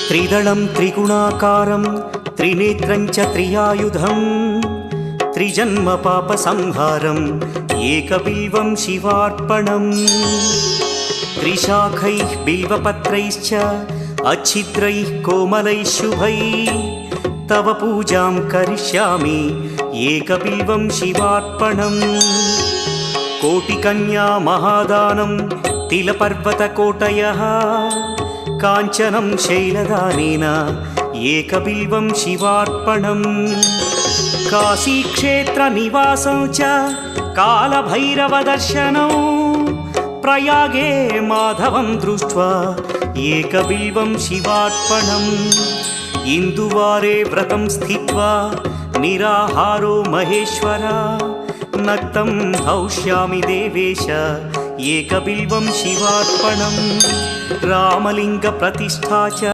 त्रिदलं त्रिगुणाकारं त्रिनेत्रं च त्रियायुधं त्रिजन्म पापसंहारम् एकबिल्वं शिवार्पणम् त्रिशाखैः बिल्वपत्रैश्च अच्छिद्रैः कोमलैः शुभैः तव पूजां करिष्यामि एकबिल्वं शिवार्पणम् कोटिकन्या महादानं तिलपर्वतकोटयः काञ्चनं शैलदानेन एकबिल्वं शिवार्पणम् काशीक्षेत्रनिवासं च कालभैरवदर्शनौ प्रयागे माधवं दृष्ट्वा एकबिल्वं शिवार्पणम् इन्दुवारे व्रतं स्थित्वा निराहारो महेश्वर नक्तं हौष्यामि देवेश एकबिल्वं शिवार्पणम् रामलिङ्गप्रतिष्ठा च